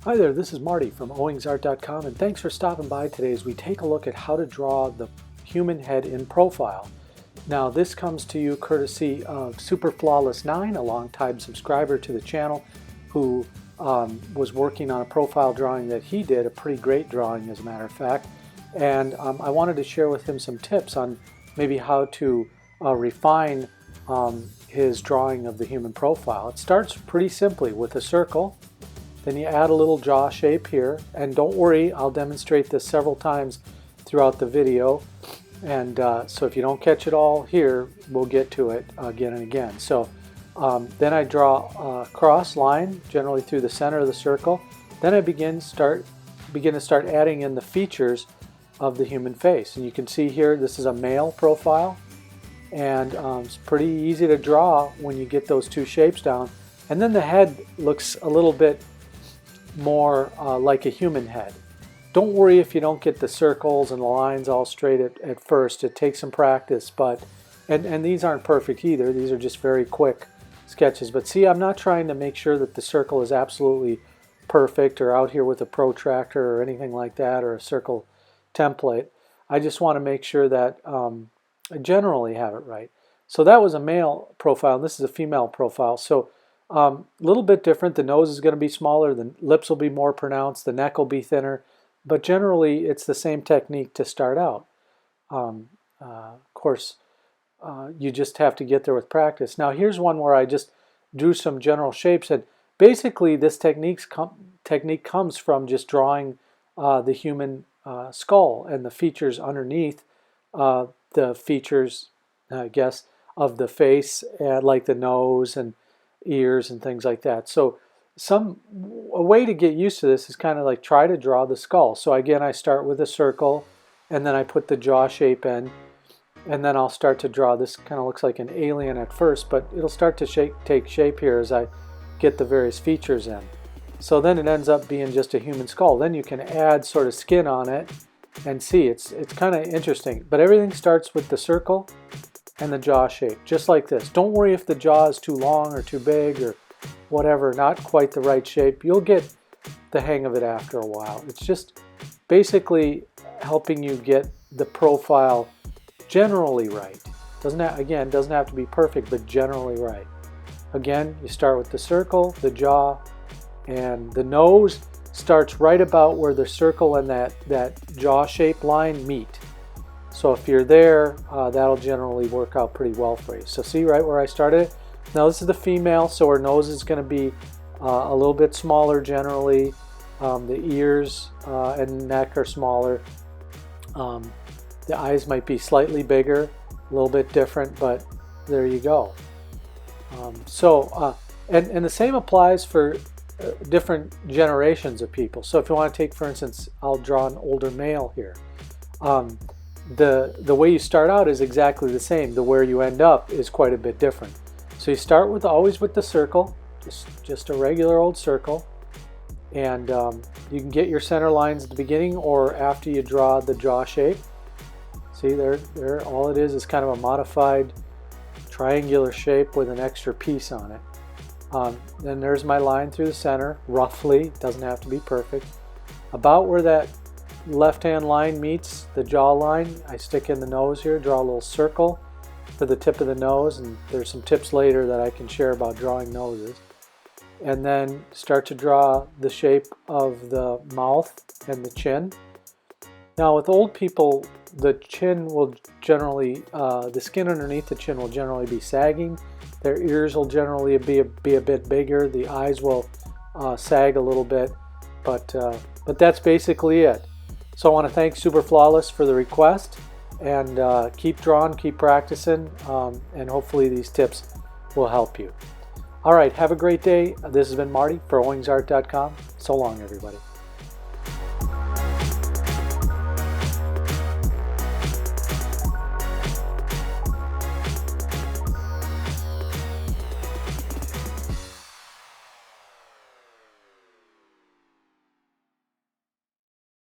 Hi there, this is Marty from owingsart.com, and thanks for stopping by today as we take a look at how to draw the human head in profile. Now this comes to you courtesy of Super Flawless 9, a long-time subscriber to the channel who was working on a profile drawing that he did, a pretty great drawing as a matter of fact, and I wanted to share with him some tips on maybe how to refine his drawing of the human profile. It starts pretty simply with a circle. Then you add a little jaw shape here, and don't worry, I'll demonstrate this several times throughout the video, and so if you don't catch it all here, we'll get to it again and again. So then I draw a cross line generally through the center of the circle. Then I begin to start adding in the features of the human face, and you can see here this is a male profile, and it's pretty easy to draw when you get those two shapes down. And then the head looks a little bit more like a human head. Don't worry if you don't get the circles and the lines all straight at first. It takes some practice, but and these aren't perfect either. These are just very quick sketches. But see, I'm not trying to make sure that the circle is absolutely perfect or out here with a protractor or anything like that, or a circle template. I just want to make sure that I generally have it right. So that was a male profile, and this is a female profile. So a little bit different. The nose is going to be smaller, the lips will be more pronounced, the neck will be thinner, but generally it's the same technique to start out. Of course, you just have to get there with practice. Now here's one where I just drew some general shapes, and basically this technique comes from just drawing the human skull and the features underneath the features, I guess, of the face, like the nose and ears and things like that. So a way to get used to this is kind of like try to draw the skull. So again, I start with a circle, and then I put the jaw shape in, and then I'll start to draw. This kind of looks like an alien at first, but it'll start to take shape here as I get the various features in. So then it ends up being just a human skull. Then you can add sort of skin on it and see. It's kind of interesting. But everything starts with the circle and the jaw shape, just like this. Don't worry if the jaw is too long or too big or whatever, not quite the right shape. You'll get the hang of it after a while. It's just basically helping you get the profile generally right. Doesn't have to be perfect, but generally right. Again, you start with the circle, the jaw, and the nose starts right about where the circle and that jaw shape line meet. So if you're there, that'll generally work out pretty well for you. So see right where I started? Now this is the female, so her nose is going to be a little bit smaller generally. The ears and neck are smaller. The eyes might be slightly bigger, a little bit different, but there you go. And the same applies for different generations of people. So if you want to take, for instance, I'll draw an older male here. The way you start out is exactly the same. The where you end up is quite a bit different. So you start always with the circle, just a regular old circle, and you can get your center lines at the beginning or after you draw the jaw shape. See there, all it is kind of a modified triangular shape with an extra piece on it. Then there's my line through the center, roughly, doesn't have to be perfect. About where that left-hand line meets the jaw line, I stick in the nose here, draw a little circle for the tip of the nose, and there's some tips later that I can share about drawing noses. And then start to draw the shape of the mouth and the chin. Now with old people, the chin will generally, the skin underneath the chin will generally be sagging. Their ears will generally be a bit bigger. The eyes will sag a little bit, but that's basically it. So I want to thank Super Flawless for the request, and keep drawing, keep practicing, and hopefully these tips will help you. All right, have a great day. This has been Marty for owingsart.com. So long, everybody.